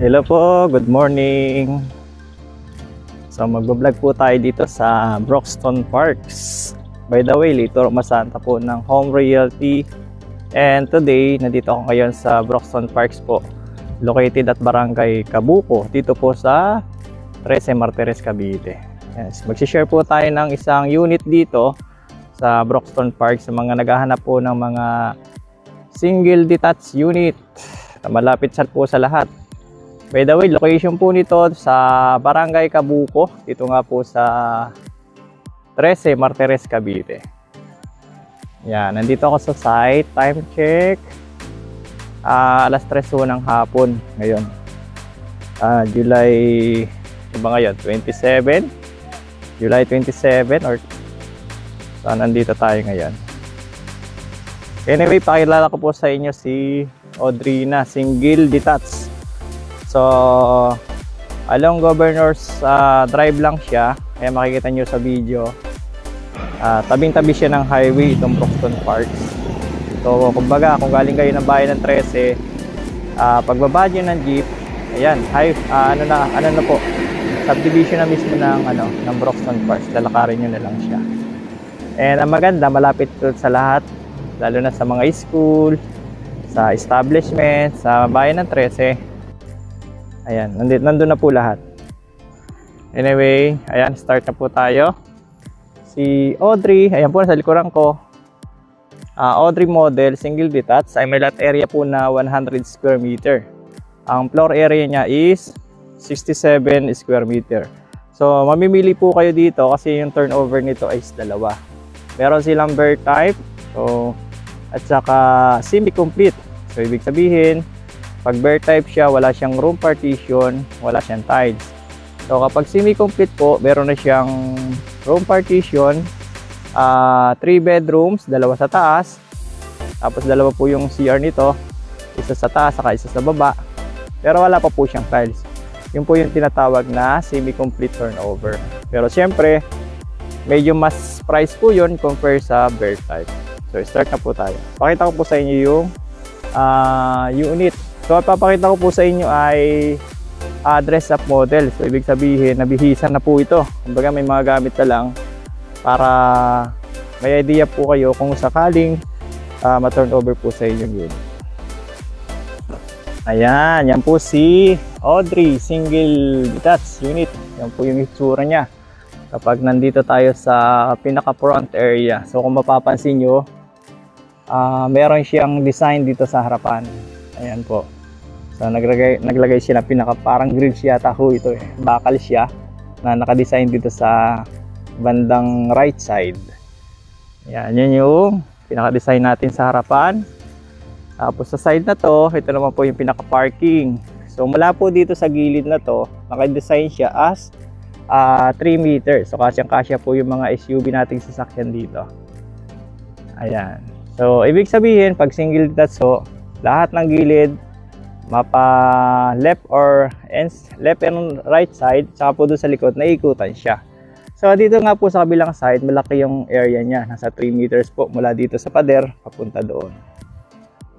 Hello po, good morning. So magbablog po tayo dito sa Broxton Parks. By the way, Lito Masanta po ng Home Realty. And today, nandito ako ngayon sa Broxton Parks po. Located at Barangay Cabuco, dito po sa 13 Martires, Cavite. Yes, magsishare po tayo ng isang unit dito sa Broxton Parks sa mga naghahanap po ng mga single detached unit. Malapit po sa lahat. By the way, location po nito sa Barangay Cabuco. Dito nga po sa 13 Martires, Cavite. Yan, nandito ako sa site. Time check. Alas 3 po ng hapon ngayon. July, iba ngayon? 27? July 27 or saan nandito tayo ngayon? Anyway, pakilala ko po sa inyo si Audrey na single detached. So, along Governor's Drive lang siya. Kaya makikita nyo sa video. Tabing-tabi siya ng highway itong Broxton Parks. So, kumbaga, kung galing kayo ng bayan ng 13, pagbaba nyo ng jeep, ayan, ano na po, subdivision na mismo ng Broxton Parks. Lalakarin nyo na lang siya. And ang maganda, malapit sa lahat, lalo na sa mga school, sa establishment, sa bayan ng 13. Ayan, nandun na po lahat. Anyway, ayan, start na po tayo. Si Audrey, ayan po, nasa likuran ko. Audrey model, single detached, ay may lot area po na 100 square meter. Ang floor area niya is 67 square meter. So, mamimili po kayo dito kasi yung turnover nito ay dalawa. Meron silang bare type, so, at saka semi-complete. So, ibig sabihin, pag bare type siya, wala siyang room partition, wala siyang tiles. So, kapag semi-complete po, meron na siyang room partition, 3 bedrooms, dalawa sa taas, tapos dalawa po yung CR nito, isa sa taas, saka isa sa baba, pero wala pa po siyang tiles. Yun po yung tinatawag na semi-complete turnover. Pero siyempre, medyo mas price po yun compare sa bare type. So, start na po tayo. Pakita ko po sa inyo yung unit. So, papakita ko po sa inyo ay dress up model. So, ibig sabihin, nabihisan na po ito. Kumbaga, may mga gamit na lang para may idea po kayo kung sakaling ma-turn over po sa inyo yun. Ayan, yan po si Audrey, single detached unit. Yan po yung itsura niya kapag nandito tayo sa pinaka front area. So, kung mapapansin nyo, meron siyang design dito sa harapan. Ayan po. So, naglagay siya ng pinaka parang grill siya taho ito eh. Bakal siya na nakadesign dito sa bandang right side. Ayan, yun yung pinaka-design natin sa harapan. Tapos sa side na to, ito naman po yung pinaka-parking. So, mula po dito sa gilid na to, naka-design siya as 3 meters. So, kasyang-kasya po yung mga SUV nating sasakyan dito. Ayan. So, ibig sabihin, pag single detached, so, lahat ng gilid, mapa left and right side, saka po doon sa likod, naikutan siya. So, dito nga po sa kabilang side, malaki yung area niya. Nasa 3 meters po mula dito sa pader, papunta doon.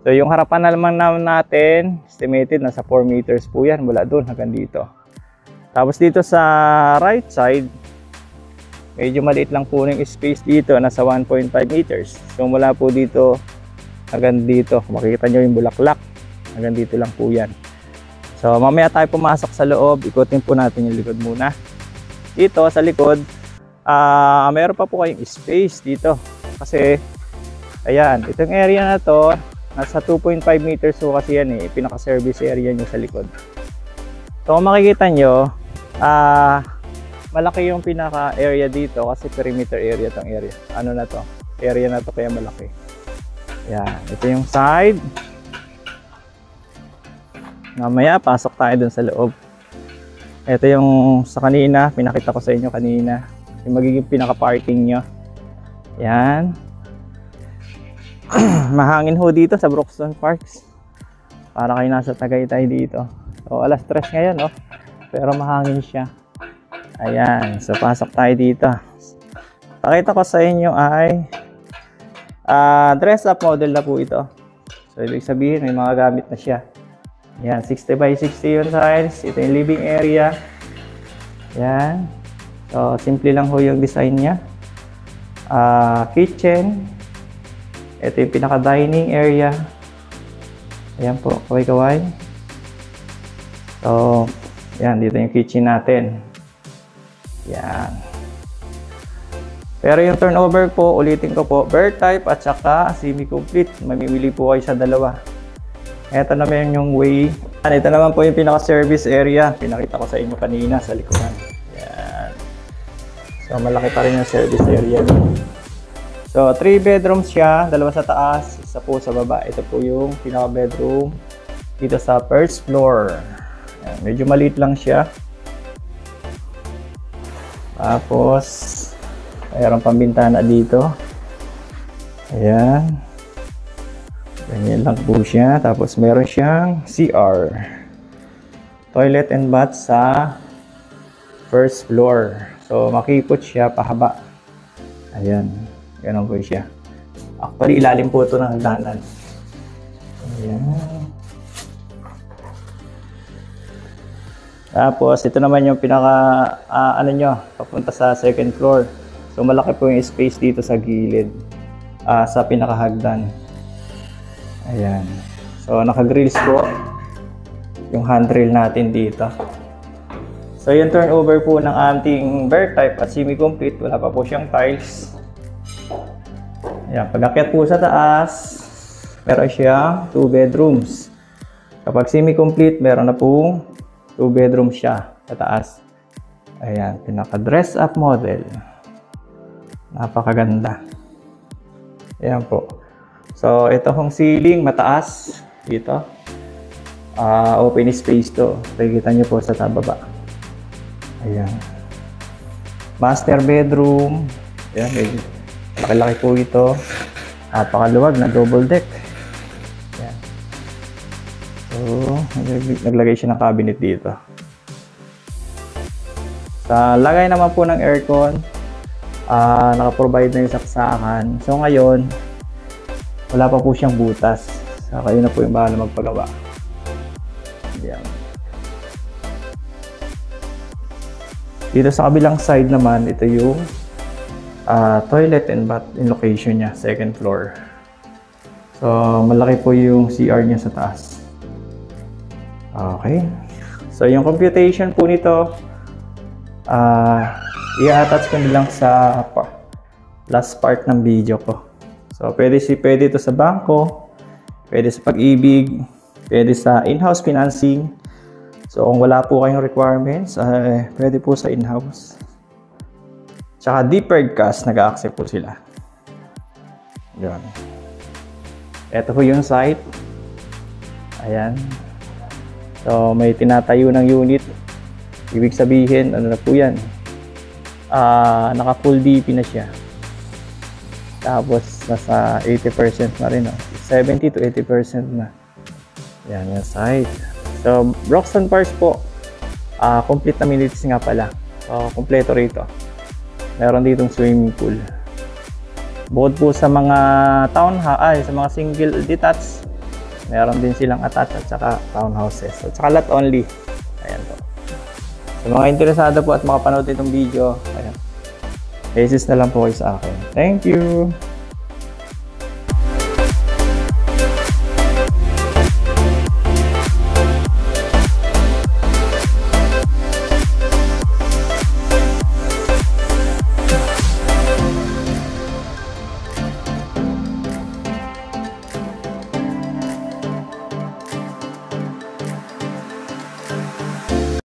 So, yung harapan naman natin, estimated, nasa 4 meters po yan, mula doon hanggang dito. Tapos dito sa right side, medyo maliit lang po yung space dito, nasa 1.5 meters. So, mula po dito hanggang dito, makikita nyo yung bulaklak, hanggang dito lang po yan. So, mamaya tayo pumasok sa loob, ikutin po natin yung likod muna. Dito sa likod, meron pa po kayong space dito. Kasi, ayan, itong area na to, nasa 2.5 meters po kasi yan eh, pinaka-service area nyo sa likod. So, kung makikita nyo, malaki yung pinaka-area dito kasi perimeter area itong area. Ano na to? Area na to kaya malaki. Ayan, ito yung side. Mamaya, pasok tayo dun sa loob. Ito yung sa kanina, pinakita ko sa inyo kanina. Yung magiging pinaka-parking nyo. Yan. Mahangin ho dito sa Broxton Parks. Para kayo nasa Tagaytay dito. So, alas 3 ngayon, oh. Pero mahangin siya. Ayan. So, pasok tayo dito. Pakita ko sa inyo ay dress up model na po ito. So, ibig sabihin, may mga gamit na siya. Yan, 60 by 60 yung size. Ito yung living area. Yan. So, simple lang ho yung design niya. Kitchen. Ito yung pinaka-dining area. Ayan po, kaway-kaway. So, yan, dito yung kitchen natin. Yan. Pero yung turnover po, ulitin ko po, bird type at saka semi-complete. Mamimili po kayo sa dalawa. Ito naman yung way. Ito naman po yung pinaka-service area. Pinakita ko sa inyo kanina sa likuran. Yan. So, malaki pa rin yung service area. So, 3 bedrooms siya. 2 sa taas, 1 po sa baba. Ito po yung pinaka-bedroom dito sa first floor. Yan. Medyo maliit lang siya. Tapos, mayroon pang bintana dito. Ayan. Ganyan lang po siya. Tapos meron siyang CR. Toilet and bath sa first floor. So makipot siya pahaba. Ayan. Ganon po siya. Actually, ilalim po ito ng hagdanan. Ayan. Tapos ito naman yung pinaka papunta sa second floor. So malaki po yung space dito sa gilid, sa pinakahagdan. Ayan. So naka-grills po yung handrail natin dito. So yung turnover po ng ating bird type at semi-complete, wala pa po siyang tiles. Ayan. Pag-akyat po sa taas, meron siyang 2 bedrooms. Kapag semi-complete, meron na po 2 bedrooms siya sa taas. Ayan. Pinaka-dress up model. Napakaganda. Ayan po. So, ito hong ceiling, mataas. Dito. Open space to. Nakikita nyo po sa tababa. Ayan. Master bedroom. Ayan, medyo laki-laki po ito. Napakaluwag na double deck. Ayan. So, naglagay siya ng cabinet dito. Sa lagay naman po ng aircon, naka-provide na yung saksakan. So ngayon, wala pa po siyang butas. So kayo na po yung bahala magpagawa. Ayan. Dito sa kabilang side naman, ito yung toilet and bath in location niya, second floor. So malaki po yung CR niya sa taas. Okay. So yung computation po nito, i-attach ko nilang sa last part ng video ko. So, pwede ito sa bangko, pwede sa Pag-ibig, pwede sa in-house financing. So, kung wala po kayong requirements, pwede po sa in-house. Tsaka deferred cash, nag-accept po sila. Yan. Ito po yung site. Ayan. So, may tinatayo ng unit. Ibig sabihin, ano na po yan? Naka full DP na siya. Tapos nasa 80% na rin, 70 to 80% na. Yan yung site. So Broxton Parks po, complete na amenities nga pala. So kompleto rito. Meron ditong swimming pool. Bukod po sa mga sa mga single detached, meron din silang attached at saka townhouses. So saka lot only. Ayan po. Sa mga interesado po at makapanood itong video, ayan, basis na lang po kayo sa akin. Thank you!